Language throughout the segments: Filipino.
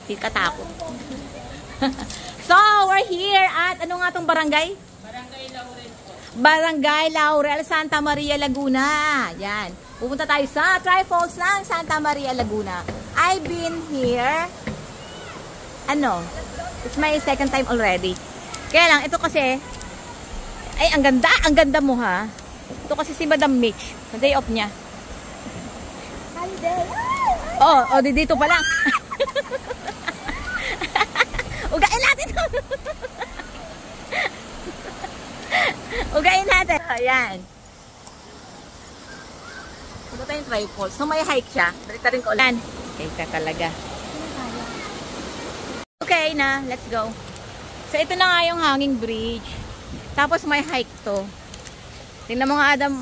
Hindi ka takot. So, we're here at ano nga tong barangay? Barangay Laurel po. Barangay Laurel, Santa Maria, Laguna. Yan. Pupunta tayo sa Tri-Falls ng Santa Maria, Laguna. I've been here. It's my second time already. Kaya lang, ito kasi, ay, ang ganda mo ha. Ito kasi si Madam Mitch, sa day off niya. Oh, dito pa lang. Ugain natin ito. Ugain natin. Ayan. Punta tayong Tri-Falls. So may hike siya. Balita rin ko ulan. Okay ka talaga. Okay na. Let's go. So ito na nga yung hanging bridge. Tapos may hike to. Tingnan mo nga Adam,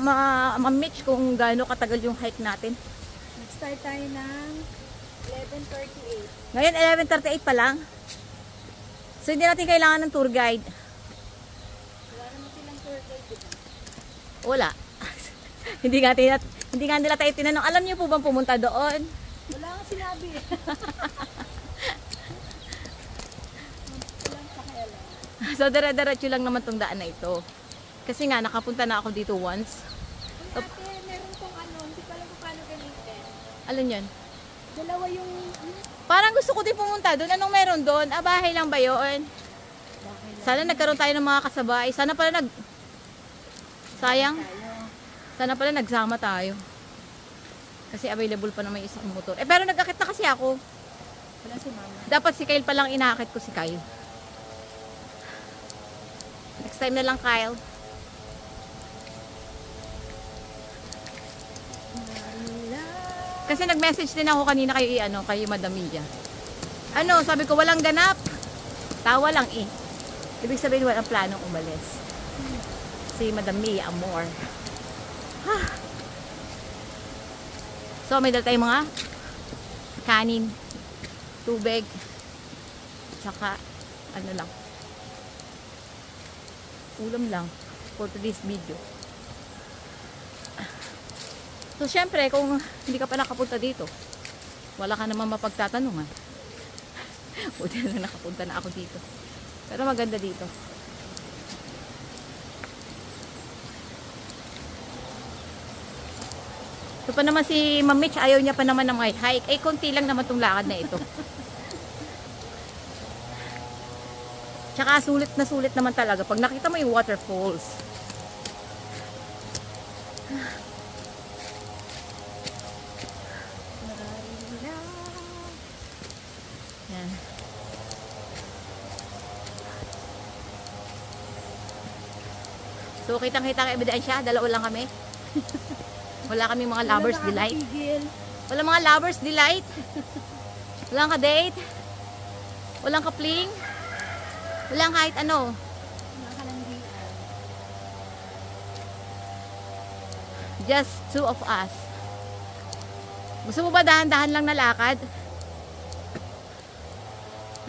Mitch, kung gaano katagal yung hike natin. Nag-start tayo ng 11:38. Ngayon 11:38 pa lang. So hindi natin kailangan ng tour guide. Wala naman silang tour guide, diba? Wala. hindi nga nila tayo tinanong. Alam niyo po bang pumunta doon? Wala nga sinabi. Walang pakialam. So dire-diretso lang naman tong daan na ito. Kasi nga nakapunta na ako dito once. Uy, ate, meron tong hindi ko alam kung paano gamitin. Alin yan? Dalawa yung Parang gusto ko din pumunta doon. Anong meron doon? Bahay lang ba yun? Sana nagkaroon tayo ng mga kasabay. Sana pala sayang. Sana pala nagsama tayo. Kasi available pa naman yung isang motor. Pero nag-akit na kasi ako. wala si mama. Dapat si Kyle palang inaakit ko si Kyle. Next time na lang, Kyle. Kasi nag-message din ako kanina kay Madam Mia. Sabi ko walang ganap. Tawa lang eh. Ibig sabihin walang planong umalis. Si Madam Mia Amor. So may dala tayong mga kanin, tubig, saka ulam lang for today's video. So, syempre, kung hindi ka pa nakapunta dito, wala ka naman mapagtatanungan. Buti na nakapunta na ako dito. Pero maganda dito. Ito pa naman si Ma'am Mitch, ayaw niya pa naman ng may hike. Eh, konti lang naman itong lakad na ito. Tsaka sulit naman talaga. Pag nakita mo yung waterfalls. Yan. So, kitang-kita ang ebidensya. Dalawa lang kami. Wala kaming mga lovers delight. Wala mga lovers delight. Walang ka-date. Walang ka-fling. Walang kahit ano. Just two of us. Gusto mo ba dahan-dahan lang na lakad?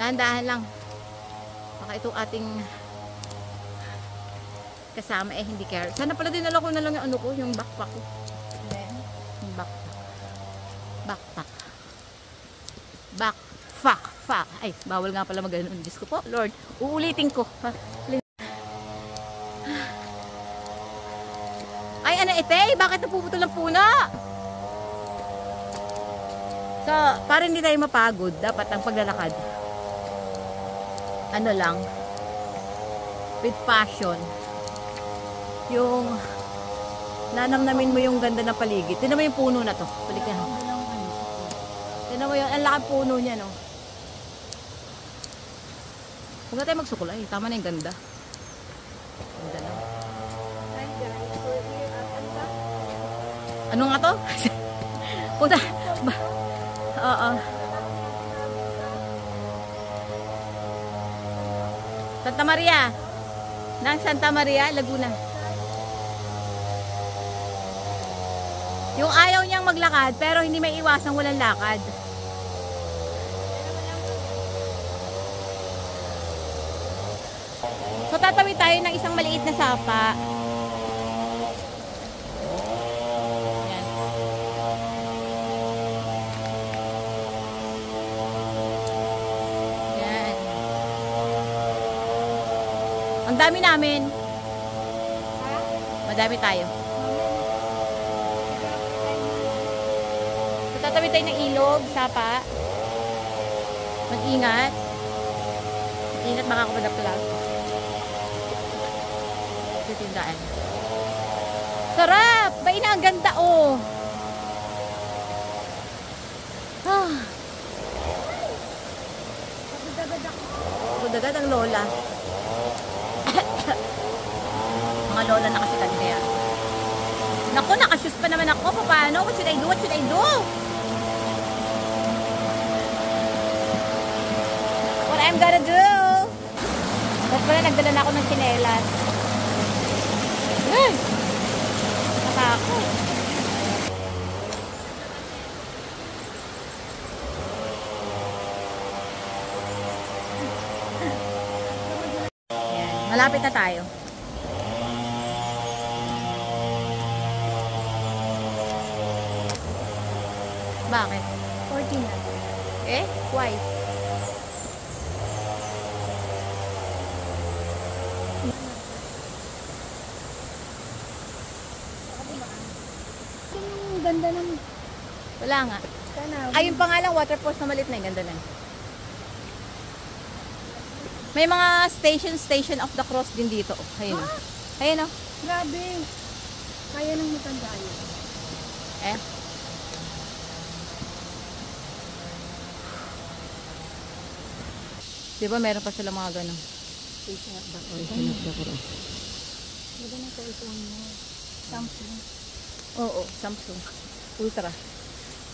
Dahan-dahan lang. Baka itong ating kasama hindi care. Sana pala dinala ko na lang yung backpack ko. Yung backpack. Backpack. Ay, bawal nga pala mag-ganon. Diyos ko po, Lord. Uulitin ko. Ay, ite? Bakit napuputol ang puna? So, para hindi tayo mapagod, dapat ang paglalakad lang, with passion. Yung nanamnamin mo yung ganda ng paligid. Tignan mo yung puno na to. Balik na. Tignan mo yung ang laki puno niya, no? Huwag na tayo magsukulay. Tama na yung ganda. Ganda na. Hi guys, we're here at ano nga to? Puta. Oo. Santa Maria. Ng Santa Maria, Laguna. Yung ayaw niyang maglakad, pero hindi may iwasang walang lakad. So, tatawid tayo ng isang maliit na sapa. Yan. Pagdami namin, Ha? madami tayo. So, tatawid tayo ng ilog, sapa. Mag-ingat. Mag-ingat, baka ako madaplag. Ito yung daan. Sarap! Baina, ang ganda, oh. Ah. Pagdagad ako. Pagdagad ang lola. Mga lola na kasi kanina yan. Naku, nakashoes pa naman ako. Paano? What should I do? What should I do? What I'm gonna do? Ba't pala nagdala na ako ng tsinelas? Ay! Natakot. Ayan, malapit na tayo. Bakit? 14 na. Eh? Why? Yung ganda ng Wala nga. tanaw. Ayun pa nga lang, waterfalls na maliit na yung ganda na. May mga station of the cross din dito. Oh, ayun. Oh. Ayun oh. Grabe. Kaya nang matanda yun. Eh. Di ba meron pa sila mga ganun? Station of the Station of the cross. Ganda ng cellphone mo. Samsung. Oo, Samsung Ultra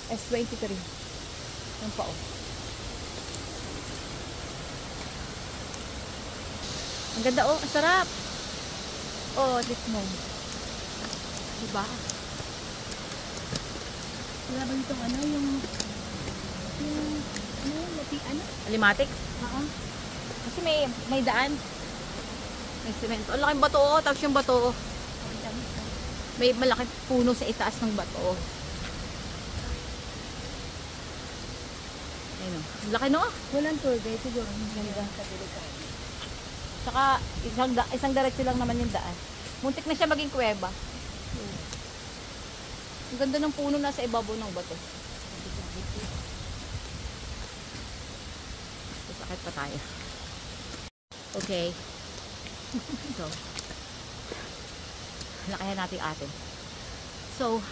S23. Yan pa oh. Ang ganda oh, ang sarap. Oh, lit mo. Diba? Wala ba itong ano, yung ano, lati, ano? Alimatic? Oo. Kasi may daan. May semento. Ang laking bato oh, tapos yung bato oh. Ang dami ka. May malaking puno sa itaas ng bato. Ayun oh. Ang laki no? Walang tour guide siguro. Ang ganda. Kabilikan. Saka isang diretso lang naman yung daan. Muntik na siya maging kuweba. Ang ganda ng puno na sa ibabaw ng bato. Sakit pa tayo. Okay. So, lakayan natin atin. So,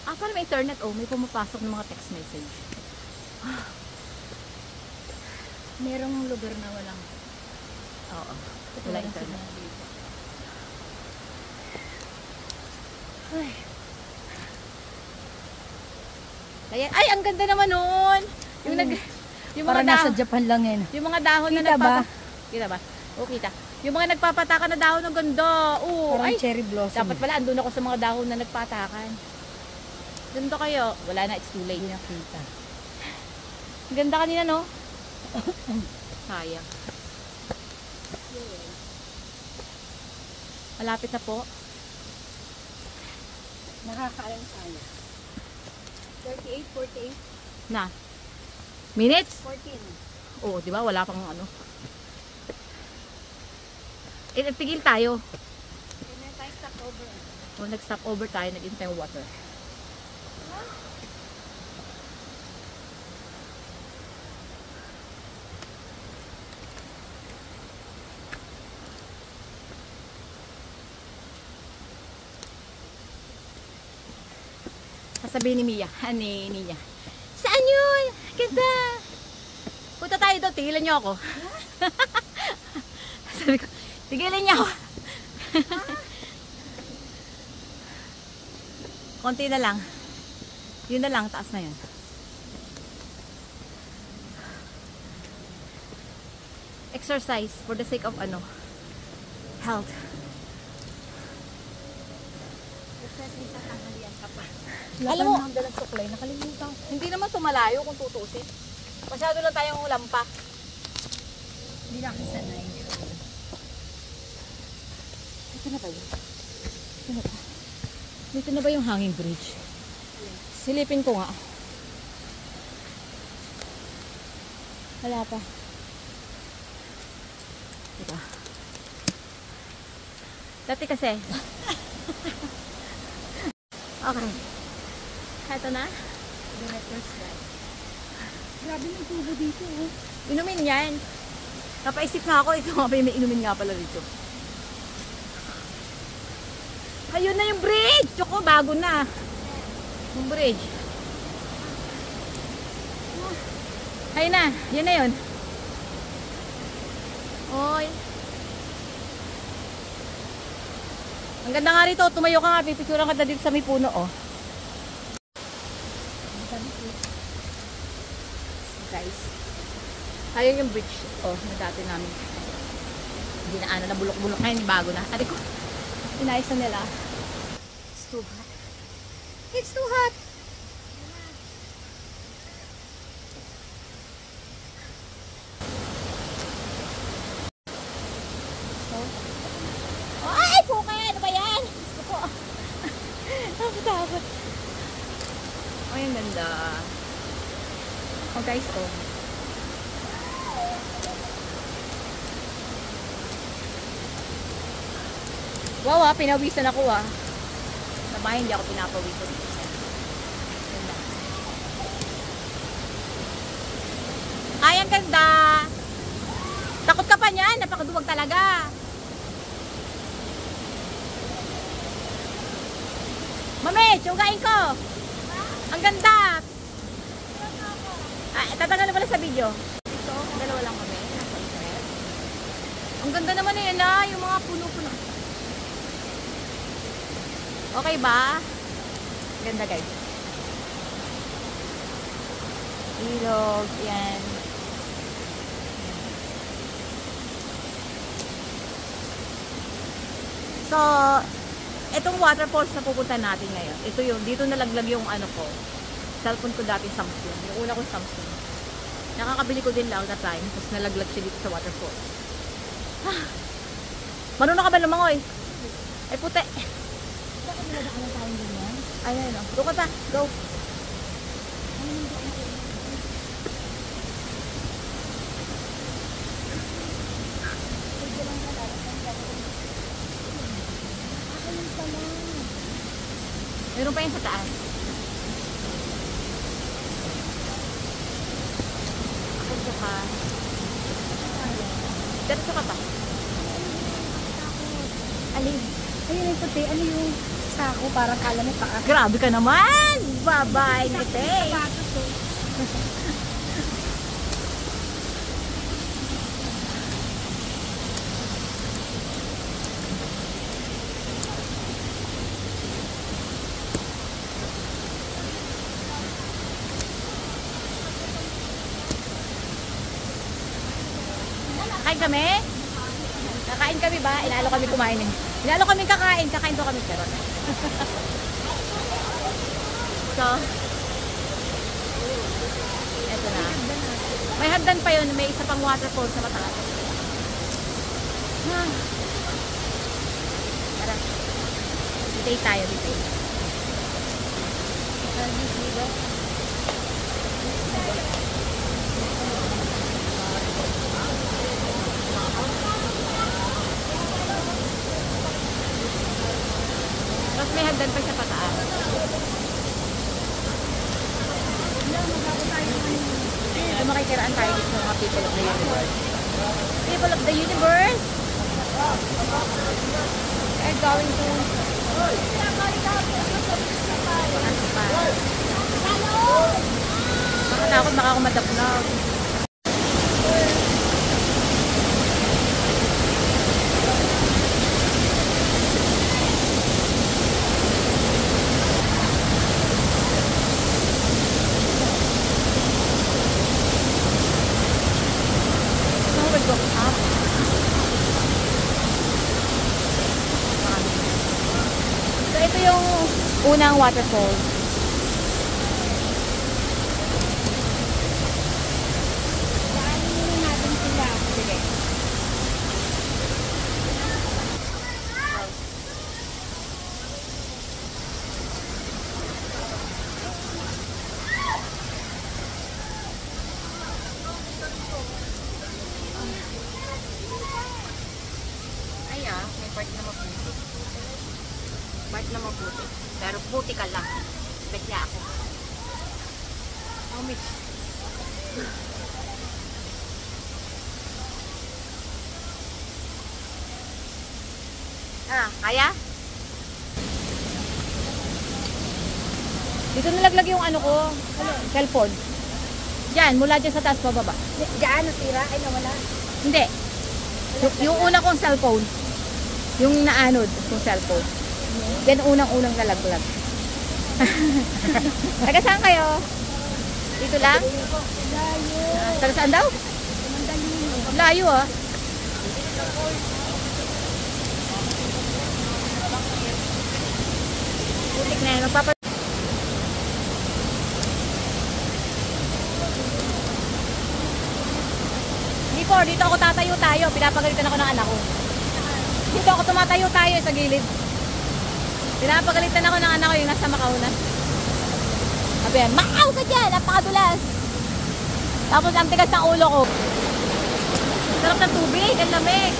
parang may internet. Oh, may pumapasok ng mga text message. Merong lugar na walang Oo. Wala internet. signal dito. Ayan. Ay, ang ganda naman nun. Yung yung mga Parang nasa dahon, Japan lang yan. yung mga dahon na Kita ba? Kita ba? O, kita. Yung mga nagpapatakan na dahon ng ganda. Oo, Parang ay. cherry blossom. Dapat pala andun ako sa mga dahon na nagpatakan. Ganda kayo. Wala na, it's too late. Hindi nakita. Ang ganda kanina, no? Sayang. Malapit na po. Nakakaalam tayo. 38, 48, Na. Minutes? 14. Oo, di ba? Wala pang ano. Tigil tayo. Kaya na tayo stop over. O, nag-stop over tayo. Nag-intay yung water. Sasabihin ni Mia, ni Nia, saan yun? Ganda! Punta tayo doon, tigilan niyo ako. Sabi ko, tigilan niyo ako. Konti na lang. Yun na lang, taas na yun. Exercise for the sake of health. Exercise sa tanghalian ka pa. Alam mo, ang dalang suklay. Nakalimutan ko. hindi naman tumalayo kung tutusin. Masyado lang tayong lampa. Hindi na ako sanay. Ito na ba yun? Ito na ba? Dito na ba yung hanging bridge? Silipin ko nga. Wala pa. Diba? Dati kasi. Okay. Ito na. Grabe may tubo dito. Oh. Inumin yan. Napaisip nga ako, ito nga pa yung may inumin nga pala dito. Ayun na yung bridge! Tsoko, bago na. Yung bridge. Ayun na, yun na yun. Oy. Ang ganda nga rito, tumayo ka nga, pipicturean ka na dito sa may puno, oh. Guys. Ayun yung bridge, oh, na dati namin. Hindi na ano, na bulok-bulok ngayon, bago na. Ate ko, inayos na nila. It's too hot. It's too hot! Ay, puke! Ano ba yan? Gusto ko. Nakakatakot. Ay, ang ganda. Oh, guys, oh. Wow, ah, pinawisan ako, ah. Sabay, hindi ako pinapawisan. Ganda. Ay, ang ganda. Takot ka pa niyan. Napakaduwag talaga. Mami, tsugain ko. Ang ganda. Ah, tatanggal na pala sa video. Ito, dalawa lang kami. Ang ganda naman na yun, ah. Yung mga puno-puno. Okay ba? Ganda, guys. Ilog, yan. So, itong waterfalls na pupunta natin ngayon, ito yung, dito nalaglag yung ano ko, cellphone ko dati Samsung, yung una kong Samsung. Nakakabili ko din lang that time, tapos nalaglag siya dito sa waterfalls. Ah, marunong ka ba lumangoy? Ay puti. Bakit niladaan tayong ganyan? Ayun, no. Doon ka pa, go. Meron pa yun sa taas. Ako ka. Diretso ka pa. Alin? Ayun yung puti. Ano yung sako? Parang kala mo paa. Grabe ka naman! Bye-bye, Nete! Sapatos eh. Kain kami? Kakain kami ba? Inalo kami kumain eh. Inalo kami kakain. Kakain to kami pero. So, eto na. May hagdan pa yun. May isa pang waterfall sa mataas. Ah. Tara. Ditay tayo, ditay. Tapos may hagdan pa siya pataas. So makikiraan tayo dito ng mga people of the universe. People of the universe are going to makatakot baka ako madapnog. Go up. So ito yung unang waterfall. Daanin muna natin sila. Sige. part na maputi. Part na maputi. Pero puti ka lang. Betya ako. How much? Kaya? Dito nalaglag yung ano ko, cellphone. Diyan, mula dyan sa taas pababa. Diyan, nasira. Ay, nawala. Hindi. Yung una kong cellphone. Yung naanod kong cellphone. Yan unang-unang nalaglag. Taga saan kayo? Dito lang? Taga saan daw? Layo ah. Putik na yan. Dito ako tatayo tayo. Pinapagalitan ako ng anak ko. Dito ako tumatayo tayo sa gilid. Pinapagalitan ako ng anak ko yung nasa Macau na. Sabi yan, Macau ka dyan! Napakadulas! Tapos ang tigas ng ulo ko. Sarap ng tubig, ang lamig.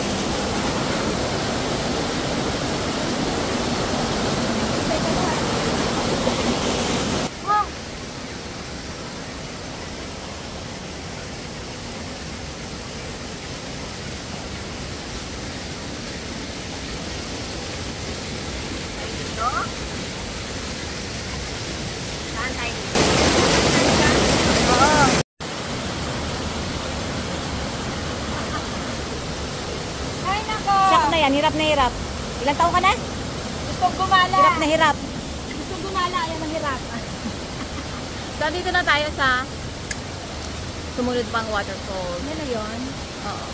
Yan, hirap na hirap. Ilang taon ka na? Gustong gumala. Hirap na hirap. Gustong gumala, ayaw mahirap. So, dito na tayo sa sumunod pang waterfall. Yan na yun. Oo.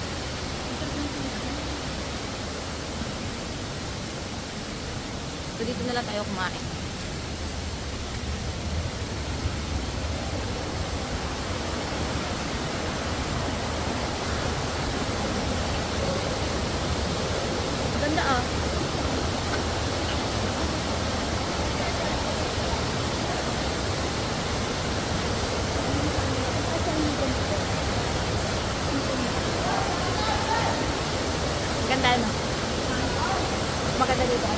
So, dito na lang tayo kumain. Ganda ah. Ganda no? Maganda dito.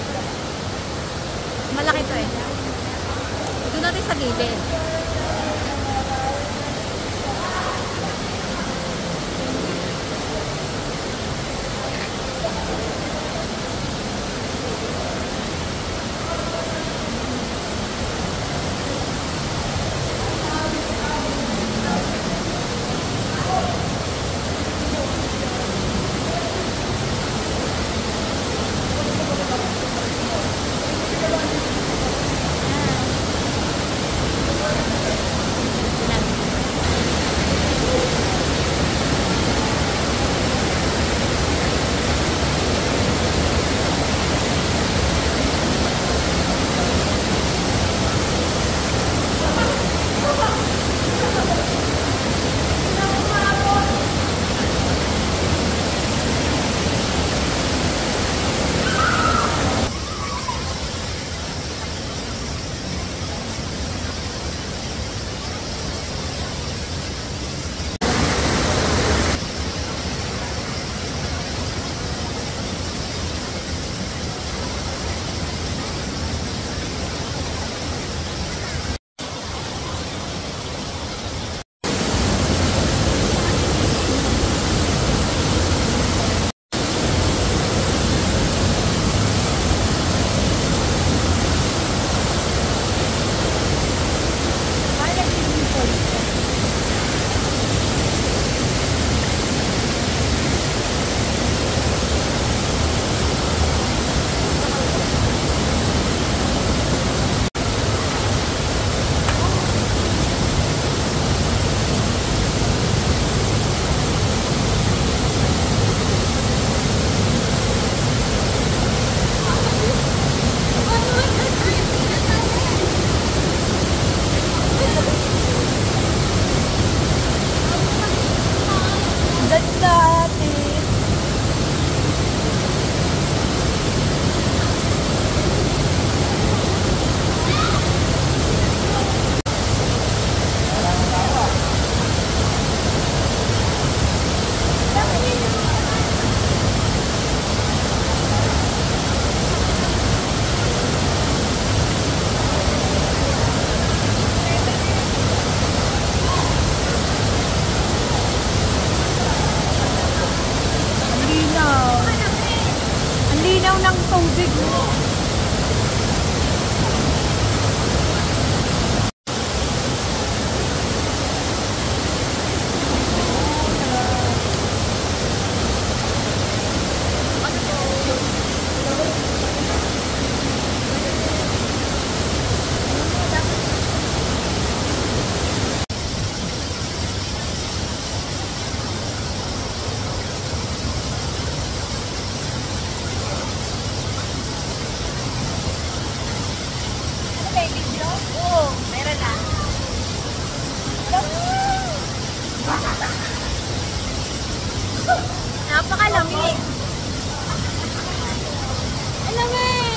Malaki to eh. Doon natin sa gilid. Napakalamig. Alamig!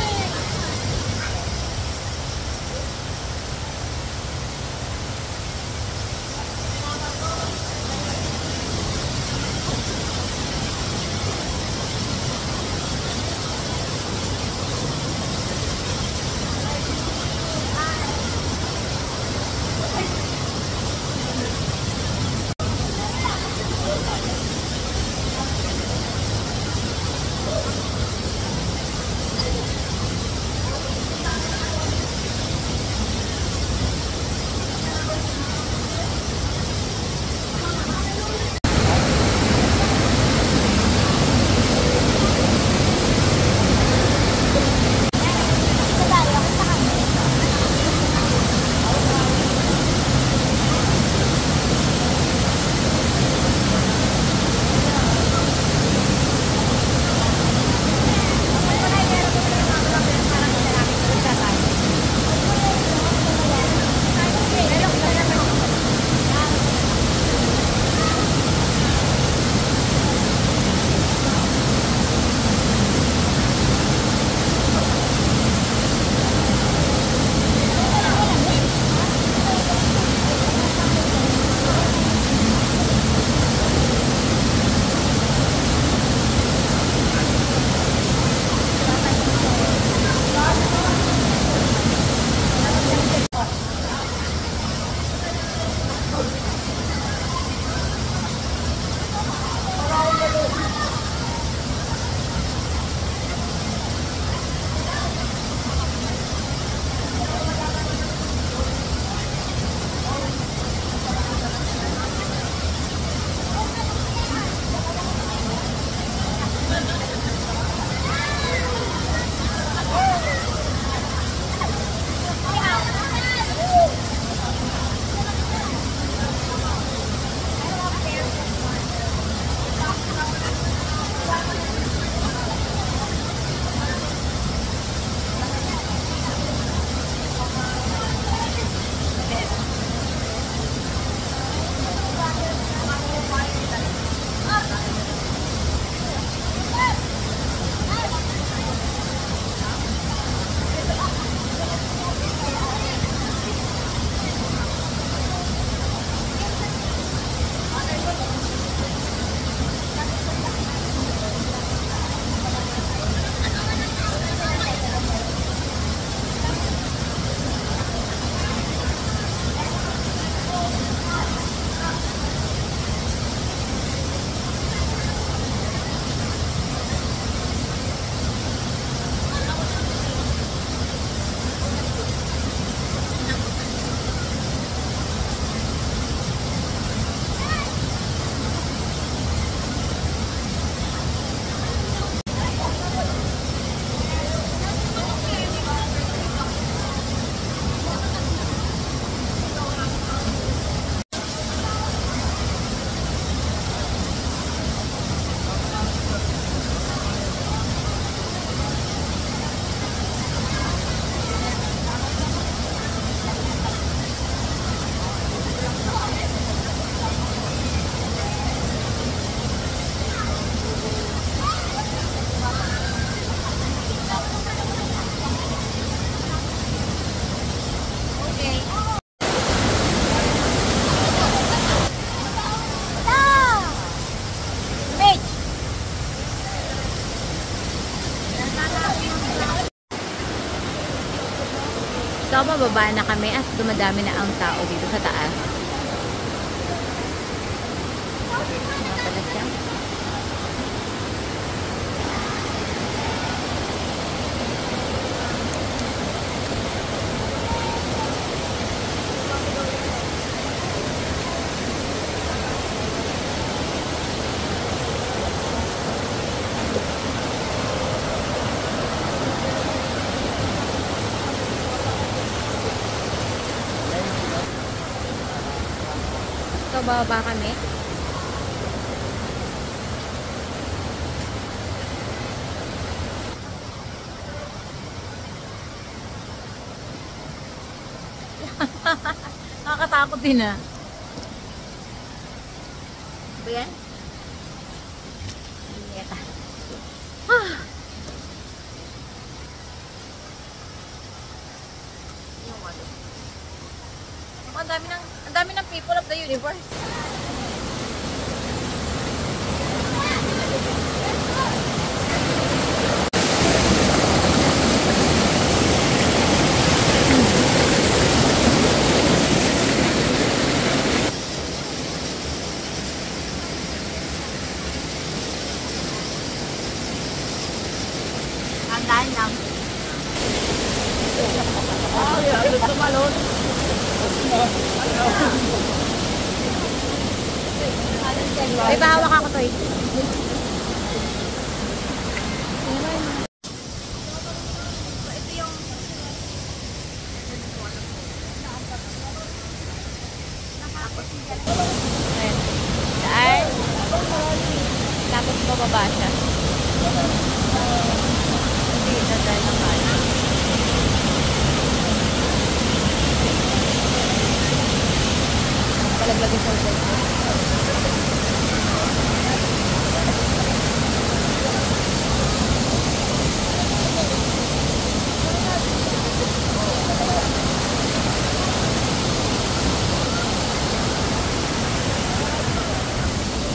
So, bababa na kami at dumadami na ang tao dito sa taas. Nga pala siya. So, bababa kami. Nakakatakot din ah. Ba yan? universe. Tandaan lang. Ay, bahawak ako to eh. Ito yung Ayan. Daan. Tapos bababa siya. Hindi, dadaan na kaya. Palaglag yung cellphone ko.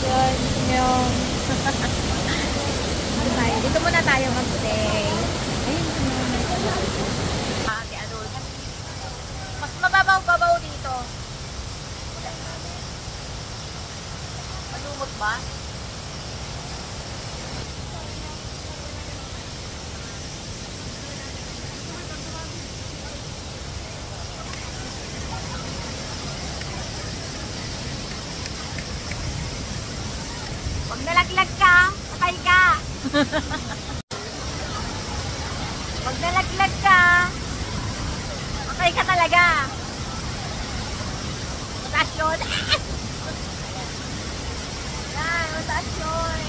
Yun, yung... Dito muna tayo mag-stay. Ayun, Ate Adol. Mas mababaw-babaw dito. Malumot ba? Pag nalaglag ka, patay ka. Pag nalaglag ka, patay ka talaga. Mataas yun. Yan, mataas yun.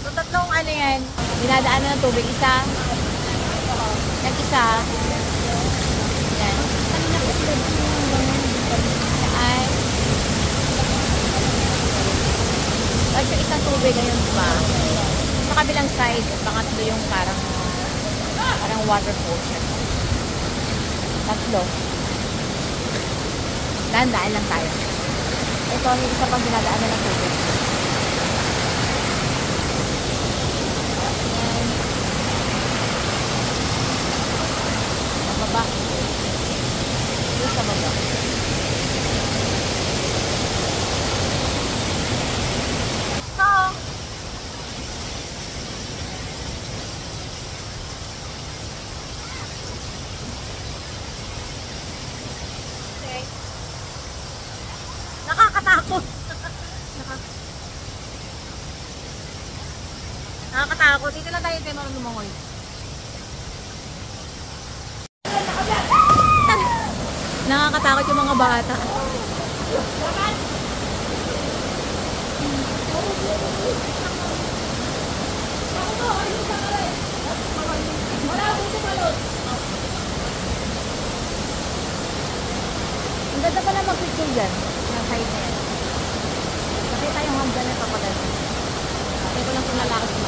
So, tatlong ano yan, dinadaanan ng tubig. Isa, nag-isa. Yan. Saan? Tapos yung isang tubig ngayon ba? Sa kabilang side, pangatlo yung parang waterfall siya. Tatlo. Daan-daan lang tayo. Ito, yung isa pang dinadaanan ng tubig. Baba. Doon sa baba. So, okay. Nakakatakot. Nakakatakot. Dito lang tayo tayo marunong lumangoy. Nakakatakot yung mga bata. Ang ganda pala mag-picture dyan. Yung side na yan. Nakita yung hanggan na papadala. Kaya ko lang kung lalakad ko.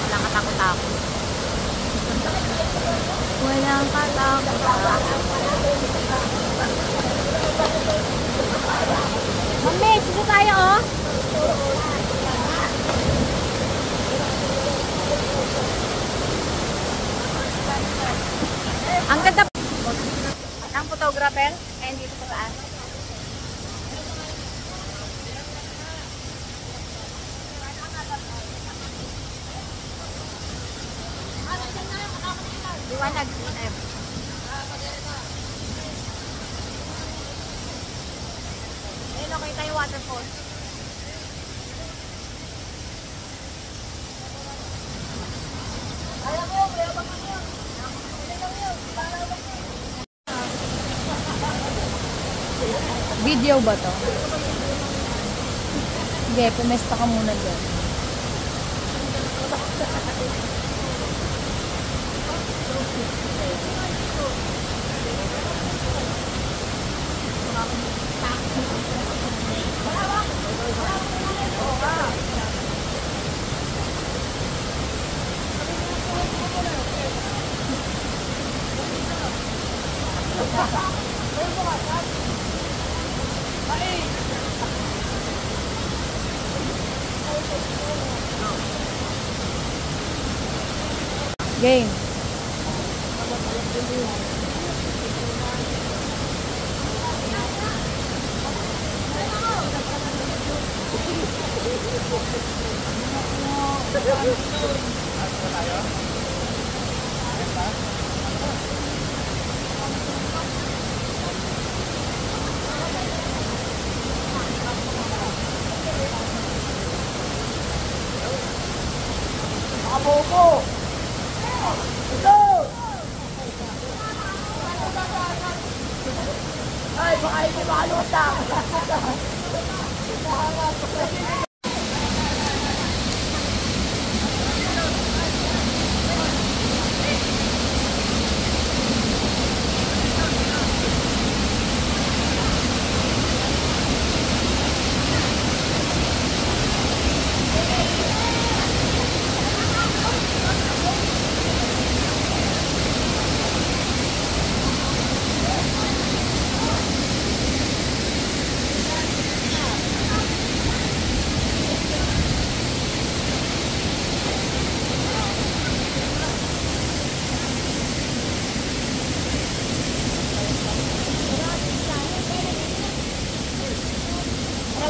Walang katakot-takot. Walang katakot. Mami, sino tayo oh? Ang ganda. Ang photographer, and dito sa taas. Liwanag. Ayun, okay tayo waterfall. Video ba to? Sige, pumesta ka muna dyan. Game.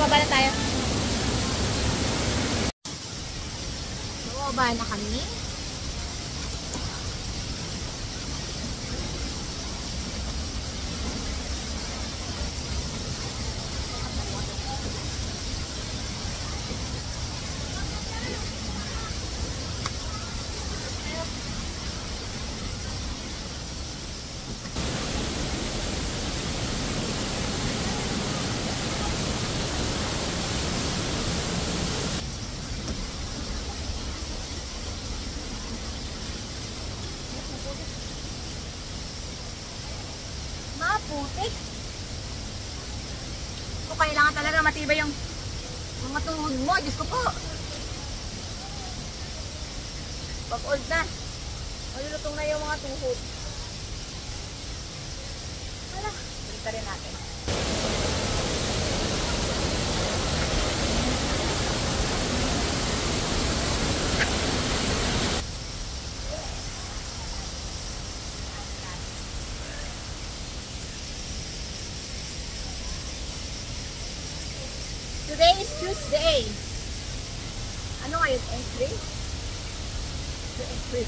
Baba na tayo. Bumaba na kami. Putik. So, kailangan talaga matibay yung mga tuhod mo. Diyos ko po. Pag old na, malulutong na yung mga tuhod. Wala. Balik rin natin. Today is Tuesday. Ano ngayon? Entry? Entry.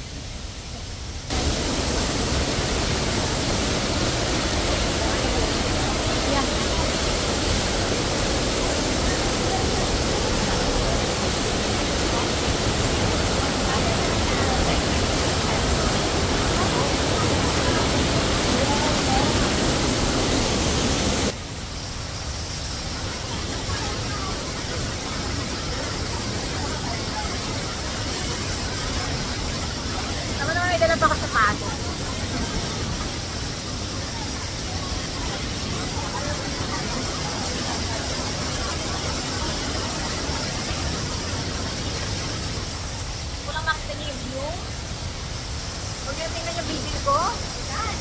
Dala pa ako sa pato. Walang makita niyo yung view. Huwag niyo tingnan yung video ko. Yan.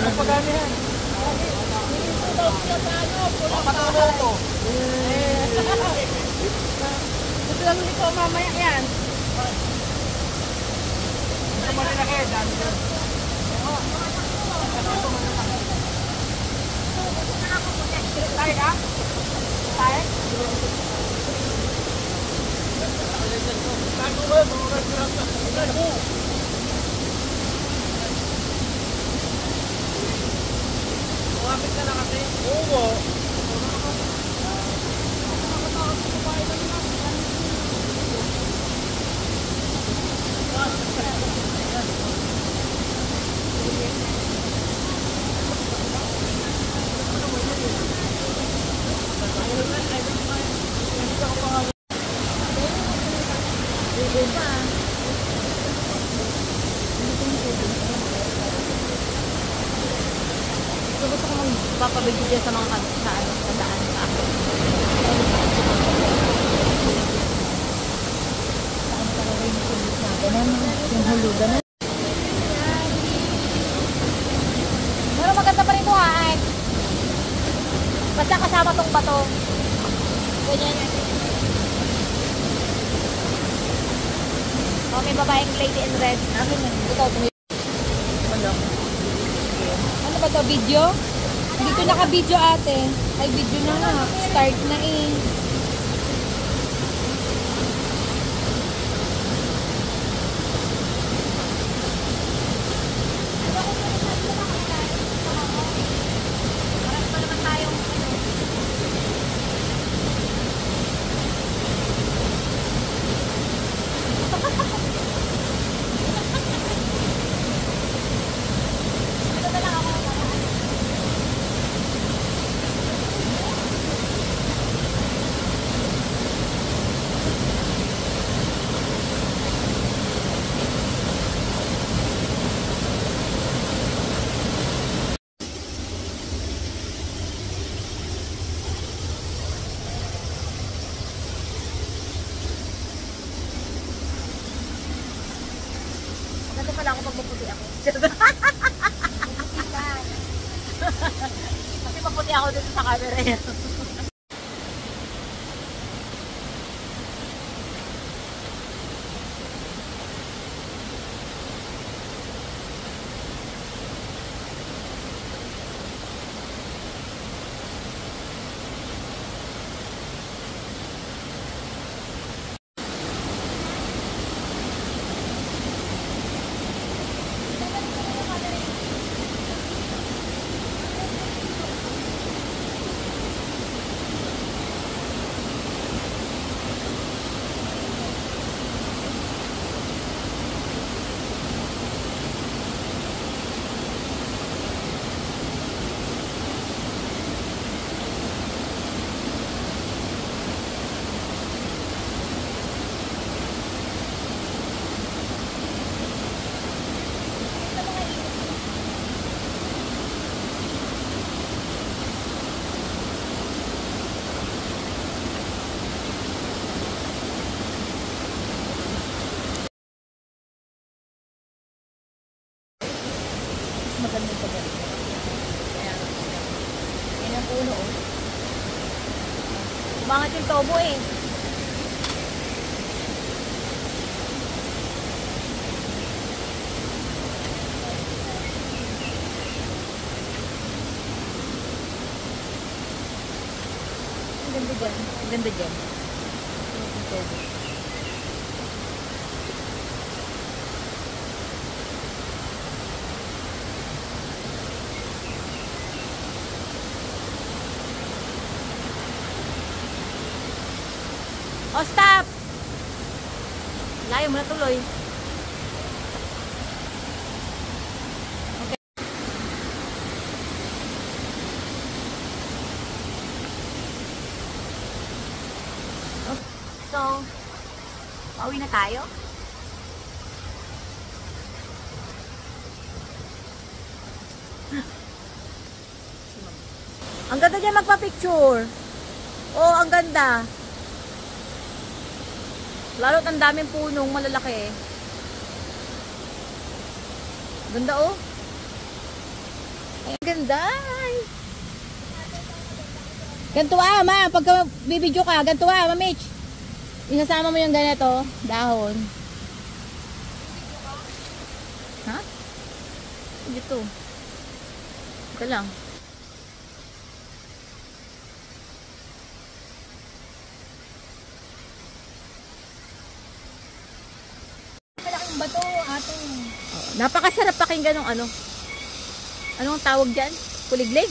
Pagpagano yan. Papatuloy ito. Gusto lang nito mamaya yan. Ito malalaki. Dami dyan. Tayo ka? Tayo? Kumapit ka na kasi. Oo. Gusto ko magpapabigyo dyan sa mga kadaan sa akin. Yung hulugan na. Pero maganda pa rin buhaan. Basta kasama tong bato. Ganyan. Okay, babaeng lady in red. Akin na. Ito, Ano ba to, video? Dito naka-video ate. Ay, video na nga. Start na eh. Ganito pala ako pag maputi ako. Kasi maputi ako dito sa camera yan. maganda yung pagkain. Yan ang puno, oh. Umangat yung tobo, eh. Ang ganda dyan. Ang ganda dyan. Ang tobo. Oh, stop! Layo mo na tuloy. Okay. So, pauwi na tayo? Ang ganda niya magpa-picture. Oh, ang ganda. Lalo't ang daming punong malalaki. Ganda, oh. Ay, ganda. Ganito ma. Pagka bibidyo ka, ganito Mitch. Isasama mo yung ganito, dahon. Ha? Dito. Ito lang. Malaking bato, ate. Oh, napakasarap pakinggan ng ano. Anong tawag dyan? Kuliglig.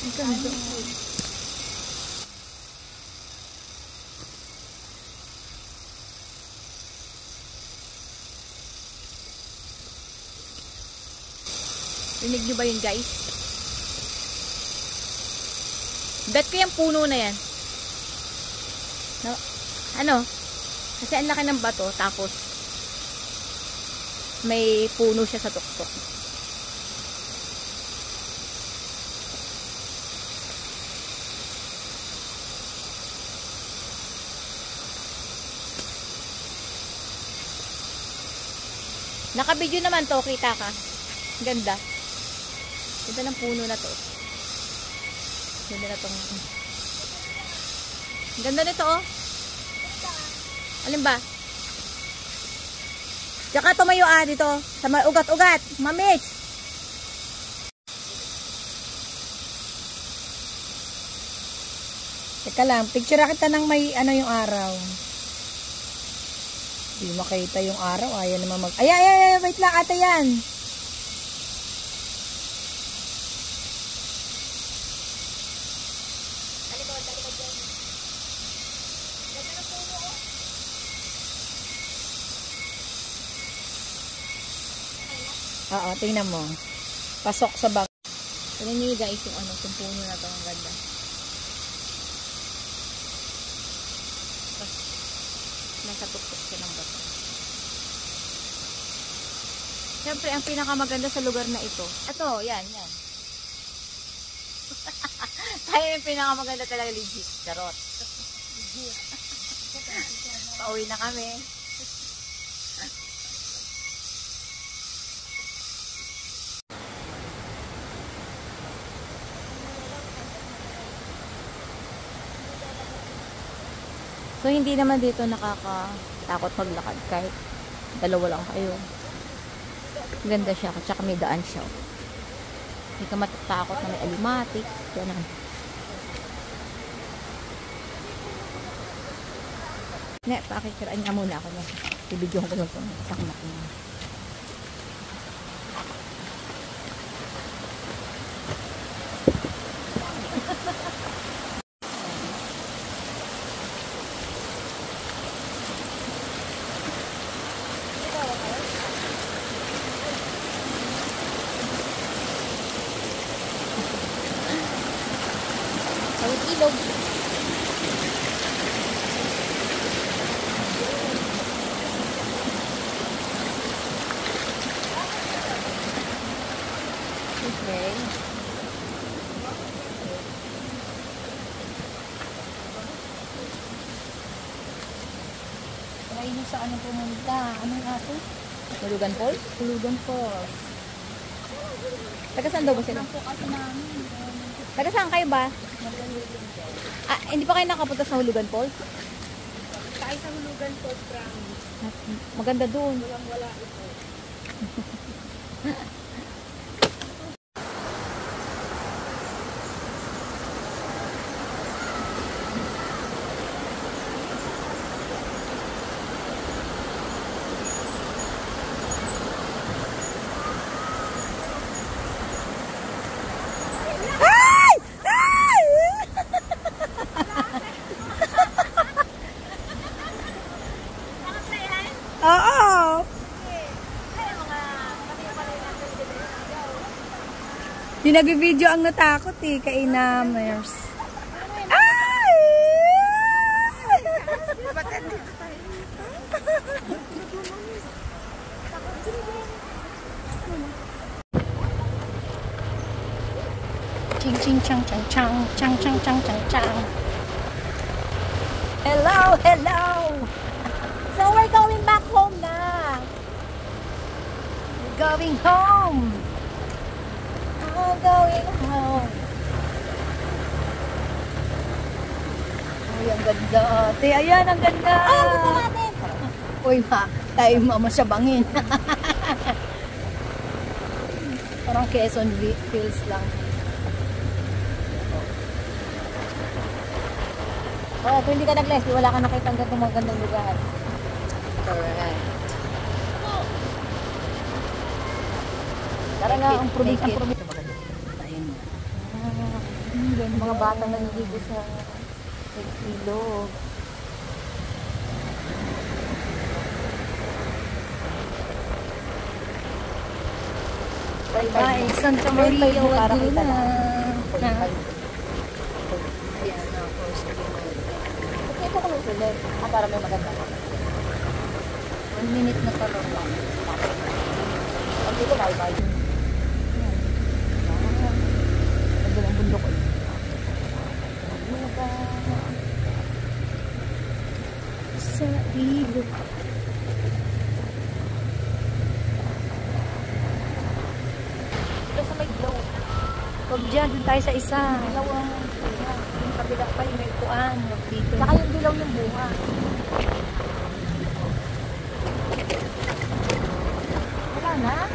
Ang ganda. Rinig nyo ba yun, guys? Bet ko yung puno na yan. No? Ano? Kasi ang laki ng bato, tapos may puno siya sa tuktok. Naka-video naman to, kita ka. Ganda. Ganda ng puno na to. Ganda na tong. Ganda nito, oh. Alin ba? Tsaka tumayo dito. Sa may ugat-ugat. Mamits. Teka lang, picture kita ng may ano yung araw. Hindi makita yung araw. Ayaw naman mag... Ay, wait lang ate yan. Oo, tingnan mo. Pasok sa bag. Tignan niyo guys yung ano, yung puno na to. Ang ganda. Tapos, nasa tuktok siya ng bato. Siyempre, ang pinakamaganda sa lugar na ito. Ito, yan. Tayo yung pinakamaganda talaga legit. Charot. Pauwi na kami. So, hindi naman dito nakakatakot maglakad kahit dalawa lang kayo. Ganda siya, tsaka may daan siya. Hindi ka matatakot na may alimatik. Ganun. Ne, pakikiraan niya muna ako. Ibidyohan ko lang ito. Kasama ko na. Ilog. Okay. Try nyo sa ano pumunta. Anong ato? Hulugan Falls? Hulugan Falls. Taga saan daw ba sila? Po kasi namin. Taga saan kayo ba? Hindi pa kayo nakapunta sa Hulugan Falls? Kaya sa Hulugan Falls, promise. Maganda doon. Wala ito. Oo. Yung nag-video ang natakot eh, kay Namers. Ay! Ching ching chang chang chang chang chang chang chang chang. Hello, hello. So we're going back home na. Going home! I'm going home. Uy, ang ganda ate. Ayan, ang ganda. Uy, tayo mamasyabangin. Parang Quezon feels lang. Oh, kung hindi ka nag-live, wala ka nakita ang ganitong magandang lugar. Correct. Tara nga, ang probinsya. Ayun. Mga bata naliligo sa ilog. Bye, Santa Maria, Laguna. Ayan, Okay, ito ko lang sulit. Para may maganda. 1 minute na talong lang. Ang dito, bye-bye. Ganda ng bundok ko. Sa ilog. Ito sa may glow. Huwag dyan, dun tayo sa isa. Yung kabila pa yung may upuan. Huwag dito. Saka yung dilaw ng bunga. Wala na?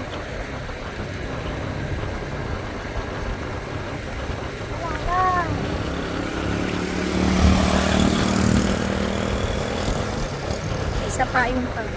Wala na. Isa pa yung pag